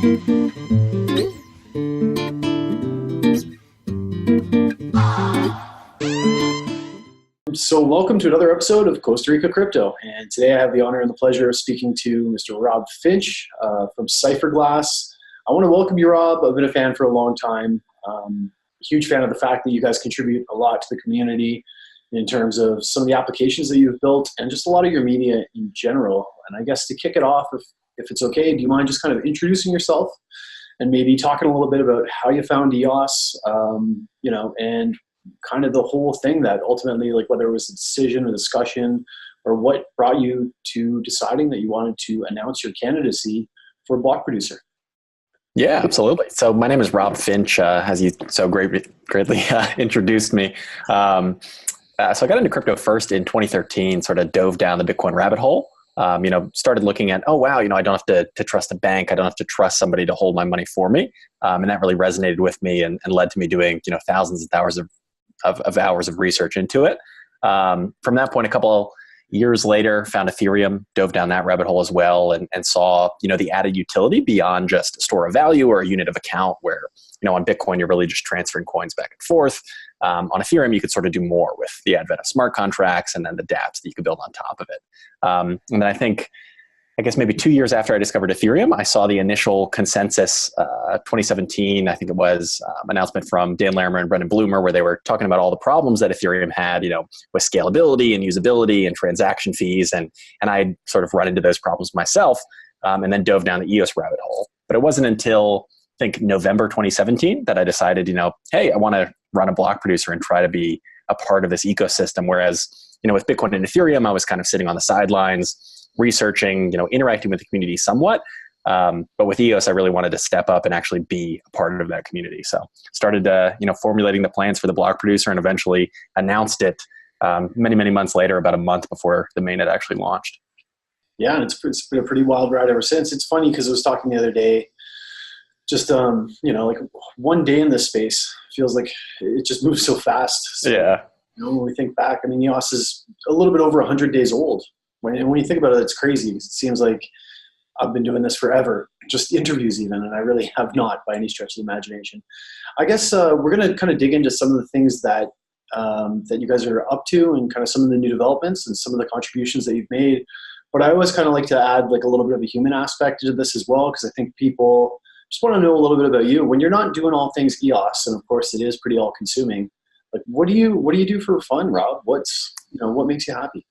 So welcome to another episode of Costa Rica Crypto. And today I have the honor and the pleasure of speaking to Mr. Rob Finch from Cypherglass. I want to welcome you, Rob. I've been a fan for a long time. Huge fan of the fact that you guys contribute a lot to the community in terms of some of the applications that you've built and just a lot of your media in general. And I guess to kick it off, if it's okay, do you mind just kind of introducing yourself and maybe talking a little bit about how you found EOS, and kind of the whole thing that ultimately, like whether it was a decision or discussion or what brought you to deciding that you wanted to announce your candidacy for block producer? Yeah, absolutely. So my name is Rob Finch, as you so greatly introduced me. So I got into crypto first in 2013, sort of dove down the Bitcoin rabbit hole. Started looking at, oh, wow, I don't have to trust a bank. I don't have to trust somebody to hold my money for me. And that really resonated with me and led to me doing, thousands of hours of hours of research into it. From that point, a couple years later, found Ethereum, dove down that rabbit hole as well, and saw, the added utility beyond just a store of value or a unit of account where, on Bitcoin, you're really just transferring coins back and forth. On Ethereum, you could sort of do more with the advent of smart contracts and then the dApps that you could build on top of it. And then I guess maybe 2 years after I discovered Ethereum, I saw the initial consensus, 2017, I think it was, announcement from Dan Larimer and Brendan Bloomer, where they were talking about all the problems that Ethereum had, with scalability and usability and transaction fees. And I sort of run into those problems myself, and then dove down the EOS rabbit hole. But it wasn't until, I think, November 2017 that I decided, hey, I want to run a block producer and try to be a part of this ecosystem. Whereas, with Bitcoin and Ethereum, I was kind of sitting on the sidelines, researching, interacting with the community somewhat. But with EOS, I really wanted to step up and actually be a part of that community. So started, formulating the plans for the block producer and eventually announced it many, many months later, about a month before the mainnet actually launched. Yeah, and it's been a pretty wild ride ever since. It's funny because I was talking the other day, just, like one day in this space feels like it just moves so fast. So, yeah. When we think back, EOS is a little bit over 100 days old. When you think about it, it's crazy. It seems like I've been doing this forever, just interviews even, and I really have not by any stretch of the imagination. I guess we're going to kind of dig into some of the things that that you guys are up to and kind of some of the new developments and some of the contributions that you've made. But I always kind of like to add like a little bit of a human aspect to this as well, because I think people just want to know a little bit about you. When you're not doing all things EOS, and of course it is pretty all-consuming, like what do you do for fun, Rob? What makes you happy?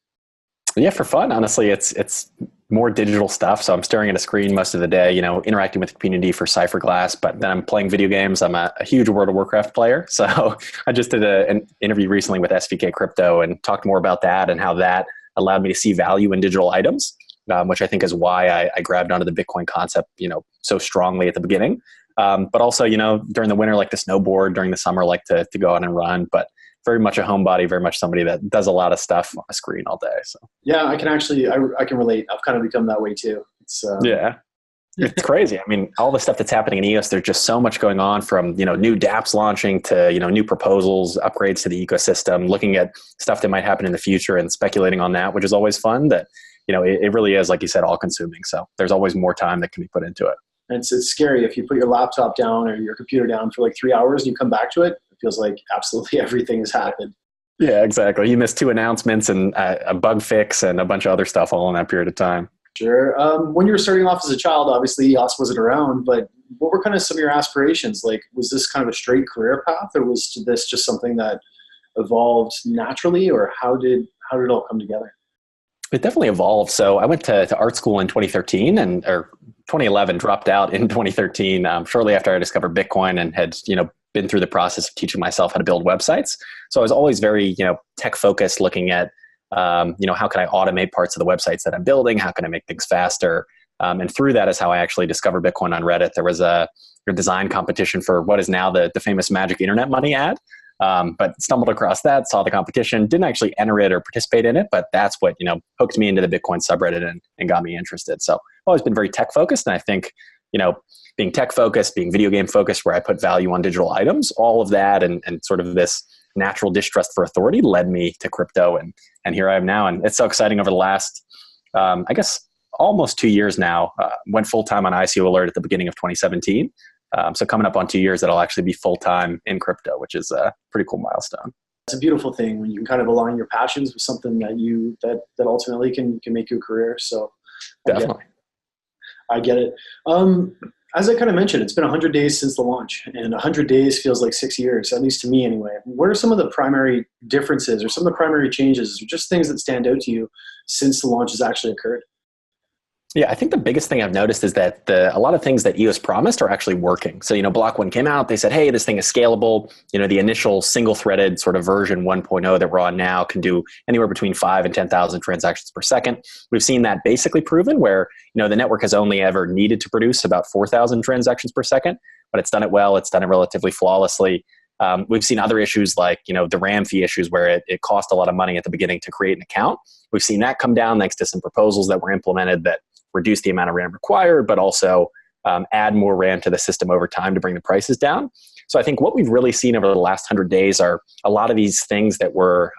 Yeah, for fun, honestly, it's more digital stuff. So I'm staring at a screen most of the day, interacting with the community for Cypherglass, but then I'm playing video games. I'm a huge World of Warcraft player. So I just did an interview recently with SVK Crypto and talked more about that and how that allowed me to see value in digital items, which I think is why I grabbed onto the Bitcoin concept, so strongly at the beginning. But also, during the winter, like to snowboard, during the summer, like to go out and run, but very much a homebody, very much somebody that does a lot of stuff on a screen all day. So yeah, I can relate. I've kind of become that way too. Yeah, it's crazy. All the stuff that's happening in EOS, there's just so much going on, from, new dApps launching to, new proposals, upgrades to the ecosystem, looking at stuff that might happen in the future and speculating on that, which is always fun. That, it really is, like you said, all consuming. So there's always more time that can be put into it. And it's scary if you put your laptop down or your computer down for like 3 hours and you come back to it. Feels like absolutely everything has happened. Yeah, exactly. You missed 2 announcements and a bug fix and a bunch of other stuff all in that period of time. Sure. When you were starting off as a child, obviously EOS wasn't around, but what were kind of some of your aspirations? Like, was this kind of a straight career path, or was this just something that evolved naturally, or how did it all come together? It definitely evolved. So I went to art school in 2013 or 2011, dropped out in 2013, shortly after I discovered Bitcoin and had, been through the process of teaching myself how to build websites. So I was always very, tech focused, looking at, how can I automate parts of the websites that I'm building? How can I make things faster? And through that is how I actually discovered Bitcoin on Reddit. There was a design competition for what is now the famous Magic Internet Money ad. But stumbled across that, saw the competition, didn't actually enter it or participate in it, but that's what, hooked me into the Bitcoin subreddit and got me interested. So I've always been very tech focused. And I think, being tech focused, being video game focused, where I put value on digital items, all of that and sort of this natural distrust for authority led me to crypto. And here I am now. And it's so exciting over the last, almost 2 years now. Went full-time on ICO Alert at the beginning of 2017. So coming up on 2 years that I'll actually be full-time in crypto, which is a pretty cool milestone. It's a beautiful thing when you can kind of align your passions with something that ultimately can make you a career. So definitely. I get it. As I kind of mentioned, it's been 100 days since the launch, and 100 days feels like 6 years, at least to me anyway. What are some of the primary differences or some of the primary changes or just things that stand out to you since the launch has actually occurred? Yeah, I think the biggest thing I've noticed is that a lot of things that EOS promised are actually working. So, block.one came out, they said, hey, this thing is scalable. The initial single-threaded sort of version 1.0 that we're on now can do anywhere between 5 and 10,000 transactions per second. We've seen that basically proven where, the network has only ever needed to produce about 4,000 transactions per second, but it's done it well. It's done it relatively flawlessly. We've seen other issues like, the RAM fee issues where it cost a lot of money at the beginning to create an account. We've seen that come down thanks to some proposals that were implemented that reduce the amount of RAM required, but also add more RAM to the system over time to bring the prices down. So I think what we've really seen over the last 100 days are a lot of these things that were,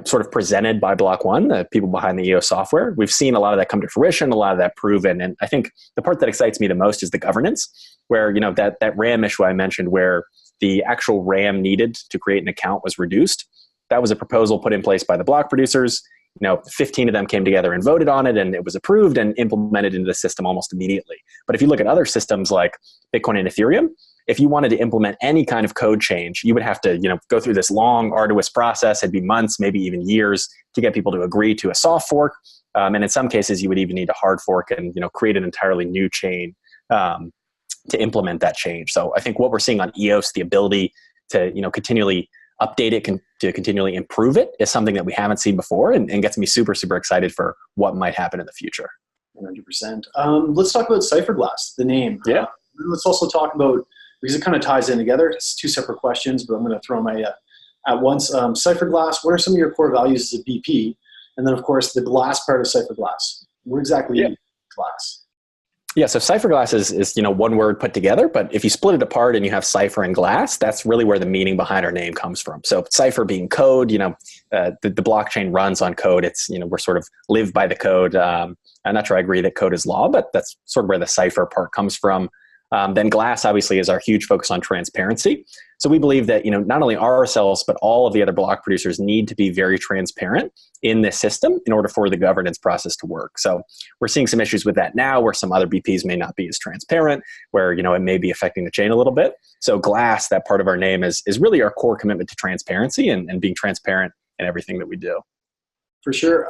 sort of presented by block.one, the people behind the EOS software. We've seen a lot of that come to fruition, a lot of that proven. And I think the part that excites me the most is the governance, where, that RAM issue I mentioned, where the actual RAM needed to create an account was reduced. That was a proposal put in place by the block producers. 15 of them came together and voted on it, and it was approved and implemented into the system almost immediately. But if you look at other systems like Bitcoin and Ethereum, if you wanted to implement any kind of code change, you would have to, go through this long, arduous process. It'd be months, maybe even years to get people to agree to a soft fork. And in some cases, you would even need a hard fork and, create an entirely new chain to implement that change. So I think what we're seeing on EOS, the ability to, continually update it, to continually improve it, is something that we haven't seen before, and gets me super, super excited for what might happen in the future. 100%. Let's talk about Cypherglass, the name. Yeah. Let's also talk about, because it kind of ties in together. It's two separate questions, but I'm going to throw my at once. Cypherglass, what are some of your core values as a BP? And then, of course, the glass part of Cypherglass. What exactly is glass? Yeah, so Cypherglass is one word put together, but if you split it apart and you have cipher and glass, that's really where the meaning behind our name comes from. So cipher being code, the blockchain runs on code. It's, we're sort of live by the code. I'm not sure I agree that code is law, but that's sort of where the cipher part comes from. Then glass obviously is our huge focus on transparency. So we believe that, not only ourselves, but all of the other block producers need to be very transparent in this system in order for the governance process to work. So we're seeing some issues with that now where some other BPs may not be as transparent, where, it may be affecting the chain a little bit. So glass, that part of our name is really our core commitment to transparency and being transparent in everything that we do. For sure.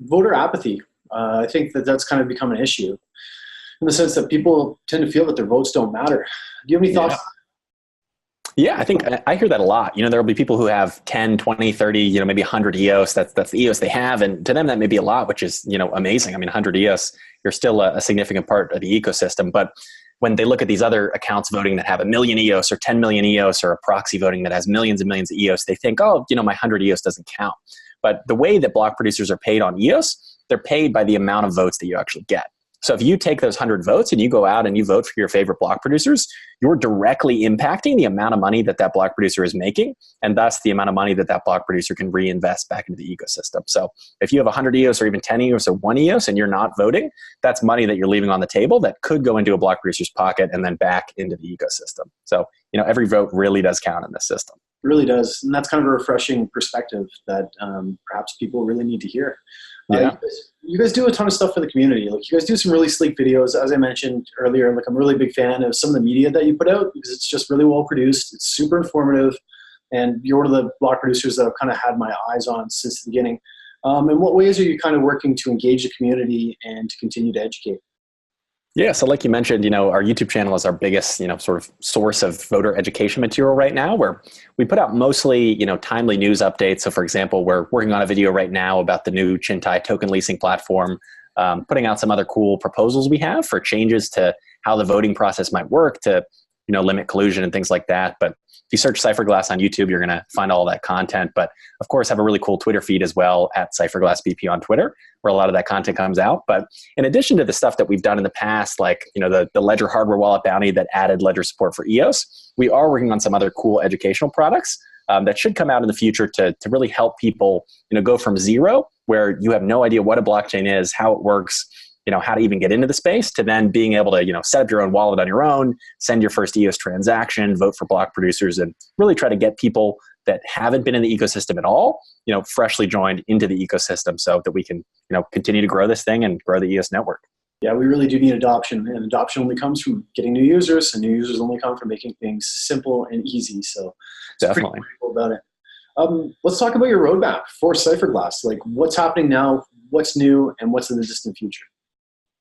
Voter apathy. I think that's kind of become an issue, in the sense that people tend to feel that their votes don't matter. Do you have any thoughts? Yeah, I think I hear that a lot. There will be people who have 10, 20, 30, maybe 100 EOS. That's the EOS they have. And to them, that may be a lot, which is, amazing. I mean, 100 EOS, you're still a significant part of the ecosystem. But when they look at these other accounts voting that have 1 million EOS or 10 million EOS, or a proxy voting that has millions and millions of EOS, they think, oh, my 100 EOS doesn't count. But the way that block producers are paid on EOS, they're paid by the amount of votes that you actually get. So if you take those 100 votes and you go out and you vote for your favorite block producers, you're directly impacting the amount of money that block producer is making, and thus the amount of money that block producer can reinvest back into the ecosystem. So if you have 100 EOS or even 10 EOS or 1 EOS and you're not voting, that's money that you're leaving on the table that could go into a block producer's pocket and then back into the ecosystem. So, every vote really does count in this system. It really does. And that's kind of a refreshing perspective that perhaps people really need to hear. Yeah. You guys do a ton of stuff for the community. Like, you guys do some really sleek videos. As I mentioned earlier, like, I'm a really big fan of some of the media that you put out, because it's just really well produced. It's super informative. And you're one of the block producers that I've kind of had my eyes on since the beginning. In what ways are you kind of working to engage the community and to continue to educate? Yeah, so like you mentioned, our YouTube channel is our biggest, sort of source of voter education material right now, where we put out mostly, timely news updates. So for example, we're working on a video right now about the new Chintai token leasing platform, putting out some other cool proposals we have for changes to how the voting process might work to, limit collusion and things like that. But if you search Cypherglass on YouTube, you're going to find all that content. But of course, have a really cool Twitter feed as well at Cypherglass BP on Twitter, where a lot of that content comes out. But in addition to the stuff that we've done in the past, like the Ledger hardware wallet bounty that added Ledger support for EOS, we are working on some other cool educational products. that should come out in the future to really help people, go from zero, where you have no idea what a blockchain is, how it works, how to even get into the space, to then being able to, set up your own wallet on your own, send your first EOS transaction, vote for block producers, and really try to get people that haven't been in the ecosystem at all, freshly joined into the ecosystem so that we can, continue to grow this thing and grow the EOS network. Yeah, we really do need adoption, and adoption only comes from getting new users, and new users only come from making things simple and easy. So definitely cool about it. Let's talk about your roadmap for Cypherglass. Like, what's happening now, what's new, and what's in the distant future?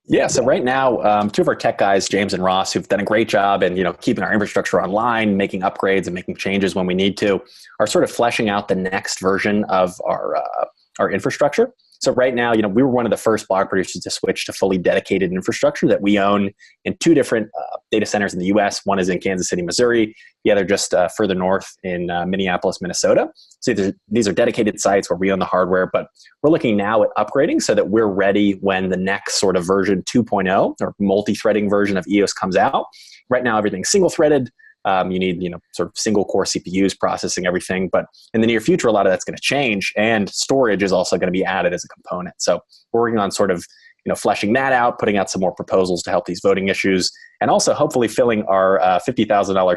Yeah, so right now, two of our tech guys, James and Ross, who've done a great job in keeping our infrastructure online, making upgrades and making changes when we need to, are sort of fleshing out the next version of our infrastructure. So right now, we were one of the first block producers to switch to fully dedicated infrastructure that we own in two different data centers in the US. One is in Kansas City, Missouri. The other just further north in Minneapolis, Minnesota. So these are dedicated sites where we own the hardware, but we're looking now at upgrading so that we're ready when the next sort of version 2.0 or multi-threading version of EOS comes out. Right now, everything's single-threaded. You need, sort of single core CPUs processing everything. But in the near future, a lot of that's going to change, and storage is also going to be added as a component. So we're working on sort of, fleshing that out, putting out some more proposals to help these voting issues, and also hopefully filling our $50,000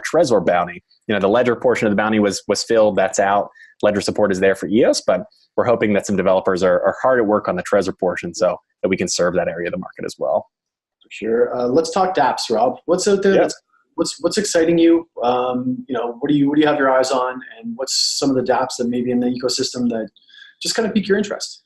Trezor bounty. The Ledger portion of the bounty was filled. That's out. Ledger support is there for EOS, but we're hoping that some developers are hard at work on the Trezor portion so that we can serve that area of the market as well. For sure. Let's talk dApps, Rob. What's out there? Yeah. What's exciting you? What do you have your eyes on, and what's some of the dApps that maybe in the ecosystem that just kind of pique your interest?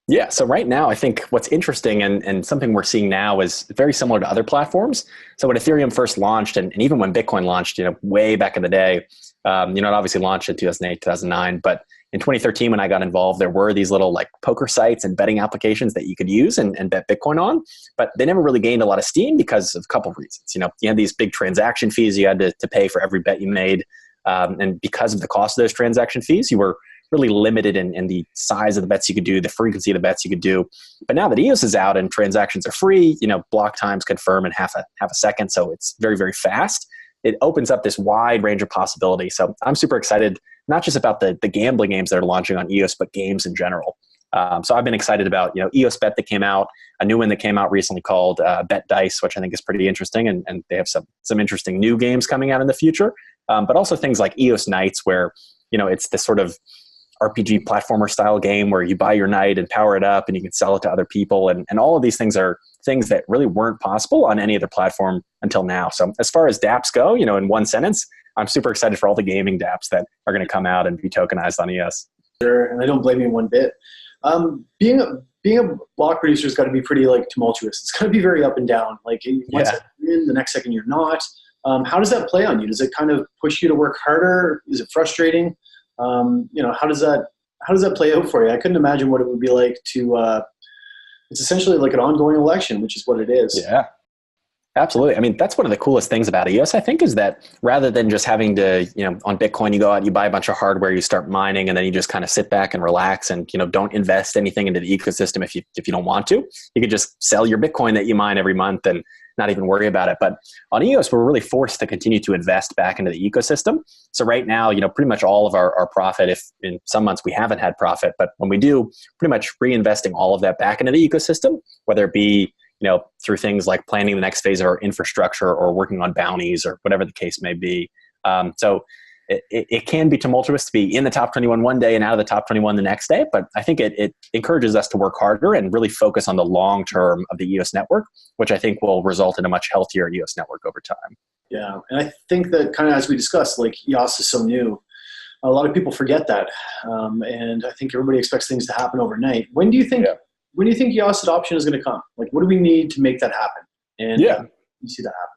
Yeah, so right now, I think what's interesting and something we're seeing now is very similar to other platforms. So when Ethereum first launched, and even when Bitcoin launched, way back in the day, it obviously launched in 2008, 2009, but in 2013, when I got involved, there were these little like poker sites and betting applications that you could use and bet Bitcoin on, but they never really gained a lot of steam because of a couple of reasons. You had these big transaction fees you had to pay for every bet you made. And because of the cost of those transaction fees, you were really limited in the size of the bets you could do, the frequency of the bets you could do. But now that EOS is out and transactions are free, block times confirm in half a second. So it's very, very fast. It opens up this wide range of possibilities. So I'm super excited, not just about the gambling games that are launching on EOS, but games in general. So I've been excited about, EOS Bet that came out, a new one that came out recently called Bet Dice, which I think is pretty interesting. And they have some interesting new games coming out in the future. But also things like EOS Nights where, it's this sort of RPG platformer style game where you buy your night and power it up and you can sell it to other people. And all of these things are things that really weren't possible on any other platform until now. So as far as dApps go, in one sentence, I'm super excited for all the gaming dApps that are going to come out and be tokenized on EOS. Sure, and I don't blame you one bit. Being a block producer has got to be pretty tumultuous. It's going to be very up and down. One second you're in, the next second you're not. How does that play on you? Does it kind of push you to work harder? Is it frustrating? How does that play out for you? I couldn't imagine what it would be like to. It's essentially like an ongoing election, which is what it is. Yeah. Absolutely. I mean, that's one of the coolest things about EOS, I think, is that rather than just having to, on Bitcoin, you go out, you buy a bunch of hardware, you start mining, and then you just kind of sit back and relax and, don't invest anything into the ecosystem if you don't want to. You could just sell your Bitcoin that you mine every month and not even worry about it. But on EOS, we're really forced to continue to invest back into the ecosystem. So right now, pretty much all of our profit, if in some months we haven't had profit, but when we do, pretty much reinvesting all of that back into the ecosystem, whether it be through things like planning the next phase of our infrastructure or working on bounties or whatever the case may be. So it can be tumultuous to be in the top 21 one day and out of the top 21 the next day, but I think it encourages us to work harder and really focus on the long term of the EOS network, which I think will result in a much healthier EOS network over time. Yeah, and I think that kind of as we discussed, EOS is so new. A lot of people forget that, and I think everybody expects things to happen overnight. When do you think EOS adoption is going to come? What do we need to make that happen? And you see that happening.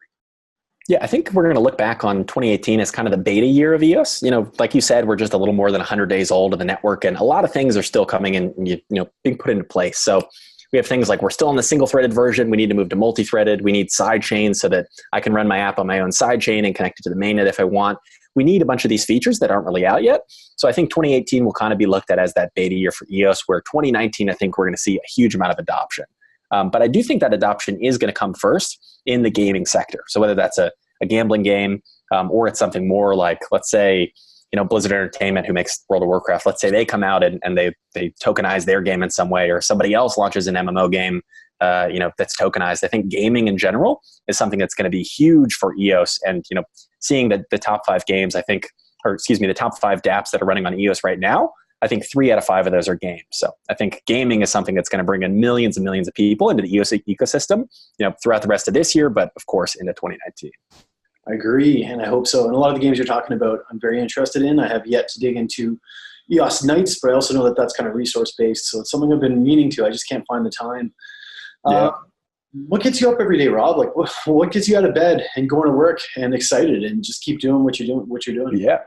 Yeah, I think we're going to look back on 2018 as kind of the beta year of EOS. Like you said, we're just a little more than 100 days old of the network, and a lot of things are still coming in, being put into place. So we have things like we're still on the single-threaded version. We need to move to multi-threaded. We need side chains so that I can run my app on my own side chain and connect it to the mainnet if I want. We need a bunch of these features that aren't really out yet. So I think 2018 will kind of be looked at as that beta year for EOS, where 2019, I think we're going to see a huge amount of adoption. But I do think that adoption is going to come first in the gaming sector. So whether that's a gambling game or it's something more like, let's say, Blizzard Entertainment, who makes World of Warcraft, let's say they come out and they tokenize their game in some way, or somebody else launches an MMO game, that's tokenized. I think gaming in general is something that's going to be huge for EOS. And, seeing that the top 5 games, the top 5 dApps that are running on EOS right now, I think 3 out of 5 of those are games. So I think gaming is something that's going to bring in millions and millions of people into the EOS ecosystem, throughout the rest of this year, but of course into 2019. I agree, and I hope so. And a lot of the games you're talking about, I'm very interested in. I have yet to dig into EOS Nights, but I also know that that's kind of resource-based, so it's something I've been meaning to. I just can't find the time. Yeah. What gets you up every day, Rob? Like, what gets you out of bed and going to work and excited and just keep doing what you're doing? Yeah.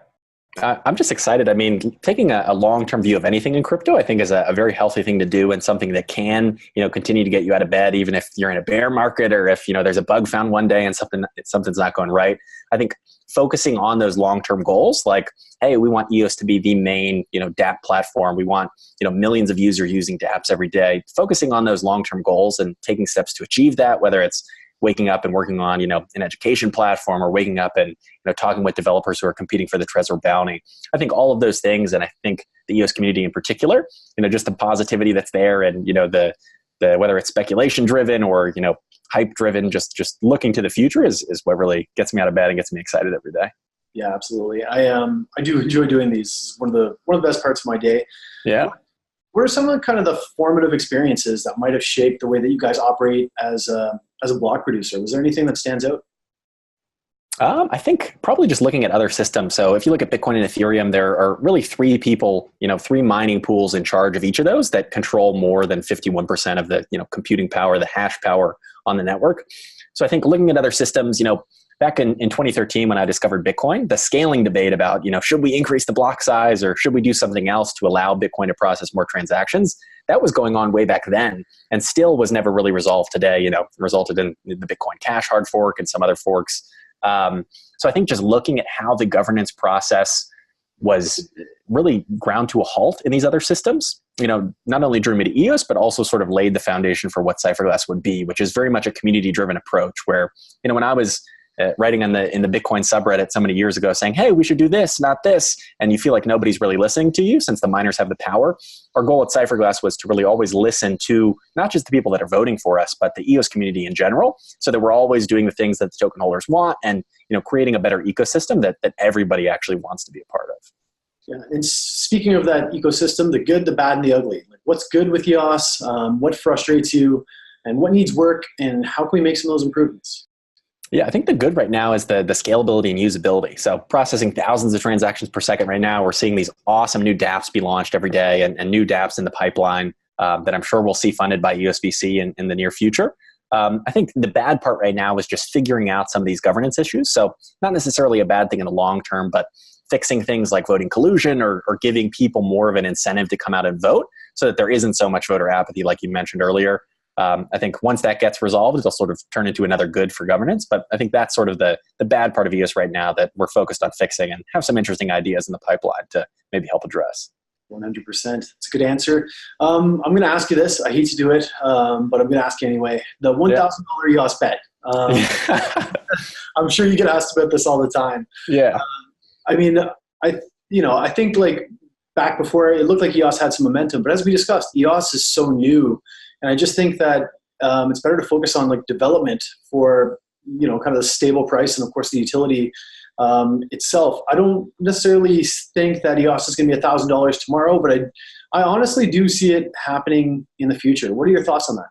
I'm just excited. I mean, taking a long-term view of anything in crypto, I think is a very healthy thing to do, and something that can, continue to get you out of bed, even if you're in a bear market, or if, there's a bug found one day and something's not going right. I think focusing on those long-term goals, like, hey, we want EOS to be the main, Dapp platform. We want, millions of users using dApps every day. Focusing on those long-term goals and taking steps to achieve that, whether it's waking up and working on, an education platform, or waking up and, talking with developers who are competing for the Trezor bounty. I think all of those things, and I think the EOS community in particular, just the positivity that's there, and, the whether it's speculation driven or, hype driven, just looking to the future is what really gets me out of bed and gets me excited every day. Yeah, absolutely. I do enjoy doing these. It's one of the best parts of my day. Yeah. What are some of the formative experiences that might have shaped the way that you guys operate as a block producer? Was there anything that stands out? I think probably just looking at other systems. So if you look at Bitcoin and Ethereum, there are really 3 people, 3 mining pools in charge of each of those that control more than 51% of the, computing power, the hash power on the network. So I think looking at other systems, back in 2013, when I discovered Bitcoin, the scaling debate about, should we increase the block size or should we do something else to allow Bitcoin to process more transactions? That was going on way back then, and still was never really resolved today, resulted in the Bitcoin Cash hard fork and some other forks. So I think just looking at how the governance process was really ground to a halt in these other systems, not only drew me to EOS, but also sort of laid the foundation for what Cypherglass would be, which is very much a community-driven approach where, when I was writing in the Bitcoin subreddit so many years ago saying, hey, we should do this, not this, and you feel like nobody's really listening to you since the miners have the power. Our goal at Cypherglass was to really always listen to not just the people that are voting for us, but the EOS community in general, so that we're always doing the things that the token holders want and, creating a better ecosystem that everybody actually wants to be a part of. Yeah, and speaking of that ecosystem, the good, the bad, and the ugly, like what's good with EOS, what frustrates you, and what needs work, and how can we make some of those improvements? Yeah, I think the good right now is the scalability and usability. So processing thousands of transactions per second right now, we're seeing these awesome new dApps be launched every day, and new dApps in the pipeline that I'm sure we'll see funded by USBC in the near future. I think the bad part right now is just figuring out some of these governance issues. So not necessarily a bad thing in the long term, but fixing things like voting collusion or giving people more of an incentive to come out and vote so that there isn't so much voter apathy like you mentioned earlier. I think once that gets resolved, it'll sort of turn into another good for governance. But I think that's sort of the bad part of EOS right now that we're focused on fixing and have some interesting ideas in the pipeline to maybe help address. 100%. It's a good answer. I'm going to ask you this. I hate to do it, but I'm going to ask you anyway. The $1,000 EOS bet. I'm sure you get asked about this all the time. Yeah. I think like back before it looked like EOS had some momentum, but as we discussed, EOS is so new. And I just think that it's better to focus on like development for, kind of the stable price and of course the utility itself. I don't necessarily think that EOS is going to be $1,000 tomorrow, but I honestly do see it happening in the future. What are your thoughts on that?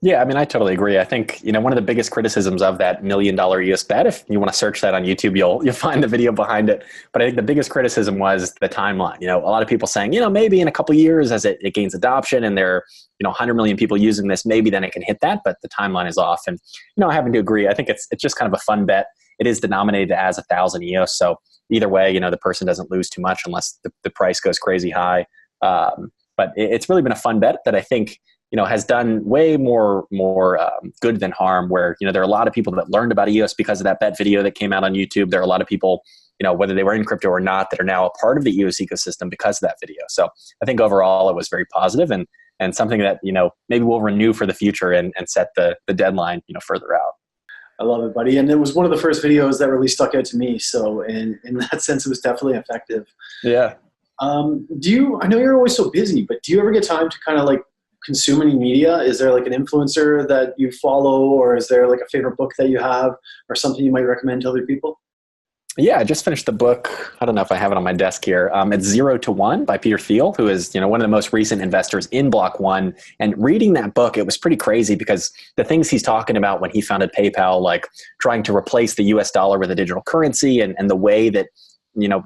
Yeah, I totally agree. I think, one of the biggest criticisms of that $1 million EOS bet, if you want to search that on YouTube, you'll find the video behind it. But I think the biggest criticism was the timeline. A lot of people saying, maybe in a couple of years as it gains adoption and there are, 100 million people using this, maybe then it can hit that, but the timeline is off. And, I happen to agree. I think it's just kind of a fun bet. It is denominated as 1,000 EOS. So either way, the person doesn't lose too much unless the price goes crazy high. But it's really been a fun bet that I think, has done way more good than harm, where, there are a lot of people that learned about EOS because of that bet video that came out on YouTube. There are a lot of people, whether they were in crypto or not, that are now a part of the EOS ecosystem because of that video. So I think overall it was very positive and something that, maybe we'll renew for the future and set the deadline, further out. I love it, buddy. And it was one of the first videos that really stuck out to me. So in that sense, it was definitely effective. Yeah. I know you're always so busy, but do you ever get time to kind of like consume any media? Is there like an influencer that you follow, or is there like a favorite book that you have or something you might recommend to other people? Yeah, I just finished the book. I don't know if I have it on my desk here. It's 0 to 1 by Peter Thiel, who is, one of the most recent investors in block.one. And reading that book, it was pretty crazy because the things he's talking about when he founded PayPal, like trying to replace the US dollar with a digital currency and the way that,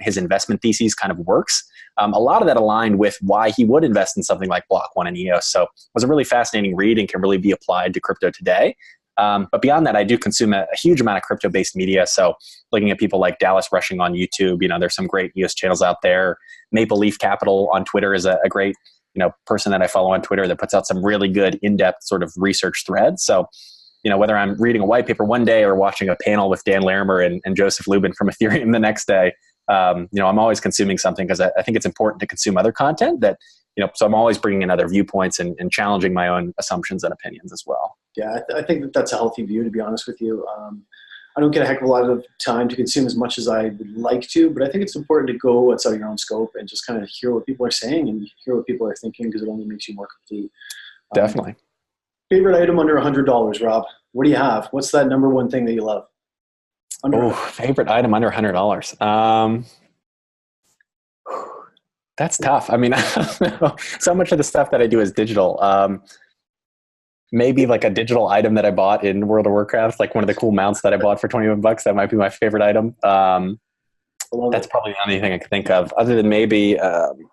his investment thesis kind of works. A lot of that aligned with why he would invest in something like block.one and EOS. So it was a really fascinating read and can really be applied to crypto today. But beyond that, I do consume a huge amount of crypto-based media. So looking at people like Dallas Rushing on YouTube, there's some great EOS channels out there. Maple Leaf Capital on Twitter is a great, person that I follow on Twitter that puts out some really good in-depth sort of research threads. So, whether I'm reading a white paper one day or watching a panel with Dan Larimer and Joseph Lubin from Ethereum the next day, I'm always consuming something because I think it's important to consume other content that, so I'm always bringing in other viewpoints and challenging my own assumptions and opinions as well. Yeah, I think that that's a healthy view, to be honest with you. I don't get a heck of a lot of time to consume as much as I would like to, but I think it's important to go outside your own scope and just kind of hear what people are saying and hear what people are thinking, because it only makes you more complete. Definitely. Favorite item under $100, Rob? What do you have? What's that number one thing that you love? Favorite item under $100. That's tough. I mean, I don't know. So much of the stuff that I do is digital. Maybe like a digital item that I bought in World of Warcraft, like one of the cool mounts that I bought for $21. That might be my favorite item. That's probably the only thing I can think of, other than maybe,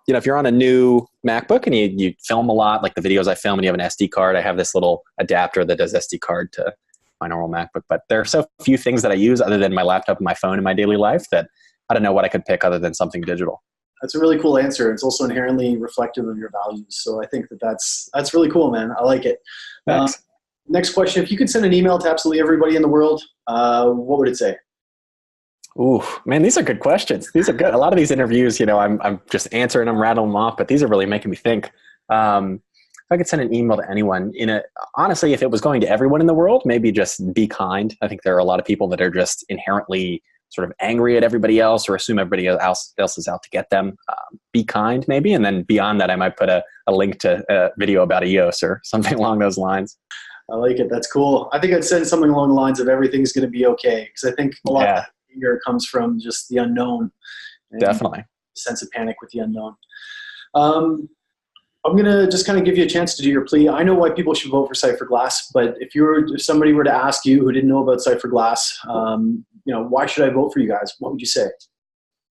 if you're on a new MacBook and you film a lot, like the videos I film and you have an SD card, I have this little adapter that does SD card to my normal MacBook. But there are so few things that I use other than my laptop and my phone in my daily life that I don't know what I could pick other than something digital. That's a really cool answer. It's also inherently reflective of your values. So I think that's really cool, man. I like it. Thanks. Next question. If you could send an email to absolutely everybody in the world, what would it say? Ooh, man, these are good questions. These are good. A lot of these interviews, I'm just answering them, rattling them off, but these are really making me think. If I could send an email to anyone, honestly, if it was going to everyone in the world, maybe just be kind. I think there are a lot of people that are just inherently sort of angry at everybody else or assume everybody else is out to get them. Be kind, maybe. And then beyond that, I might put a link to a video about EOS or something along those lines. I like it. That's cool. I think I'd send something along the lines of everything's going to be okay. Because I think a lot of fear comes from just the unknown. Definitely. Sense of panic with the unknown. I'm going to just kind of give you a chance to do your plea. I know why people should vote for Cypherglass, but if somebody were to ask you who didn't know about Cypherglass, why should I vote for you guys? What would you say?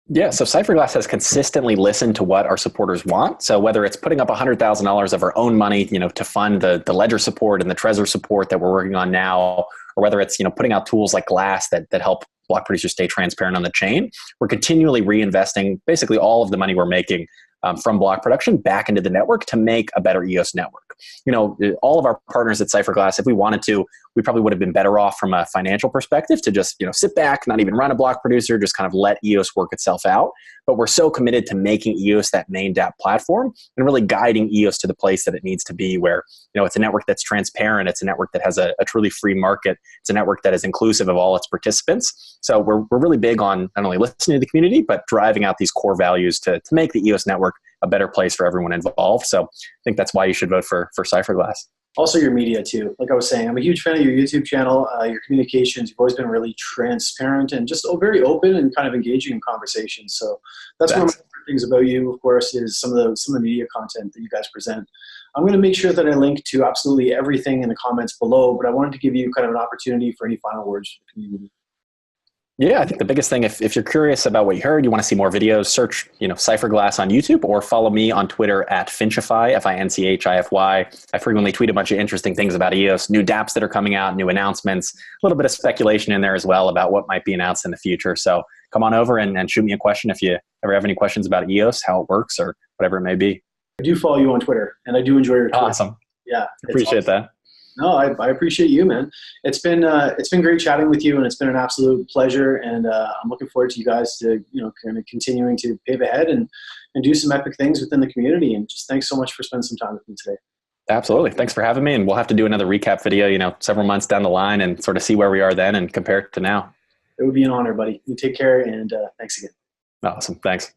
Yeah, so Cypherglass has consistently listened to what our supporters want. So whether it's putting up $100,000 of our own money, to fund the ledger support and the Trezor support that we're working on now, or whether it's, putting out tools like Glass that help block producers stay transparent on the chain, we're continually reinvesting basically all of the money we're making from block production back into the network to make a better EOS network. All of our partners at Cypherglass, if we wanted to, we probably would have been better off from a financial perspective to just, sit back, not even run a block producer, just kind of let EOS work itself out. But we're so committed to making EOS that main Dapp platform and really guiding EOS to the place that it needs to be, where, it's a network that's transparent. It's a network that has a truly free market. It's a network that is inclusive of all its participants. So we're really big on not only listening to the community, but driving out these core values to make the EOS network a better place for everyone involved. So I think that's why you should vote for Cypherglass. Also your media too. Like I was saying, I'm a huge fan of your YouTube channel, your communications. You've always been really transparent and just very open and kind of engaging in conversations. So that's one of my favorite things about you, of course, is some of the media content that you guys present. I'm going to make sure that I link to absolutely everything in the comments below, but I wanted to give you kind of an opportunity for any final words for the community. Yeah, I think the biggest thing, if you're curious about what you heard, you want to see more videos, search, Cypherglass on YouTube or follow me on Twitter at Finchify, Finchify. I frequently tweet a bunch of interesting things about EOS, new dApps that are coming out, new announcements, a little bit of speculation in there as well about what might be announced in the future. So come on over and shoot me a question if you ever have any questions about EOS, how it works, or whatever it may be. I do follow you on Twitter, and I do enjoy your Twitter. Awesome. Yeah. Appreciate awesome. that. No, I appreciate you, man. It's been great chatting with you, and it's been an absolute pleasure. And I'm looking forward to you guys to kind of continuing to pave ahead and do some epic things within the community. And just thanks so much for spending some time with me today. Absolutely. Thanks for having me. And we'll have to do another recap video, several months down the line and sort of see where we are then and compare it to now. It would be an honor, buddy. You take care, and thanks again. Awesome. Thanks.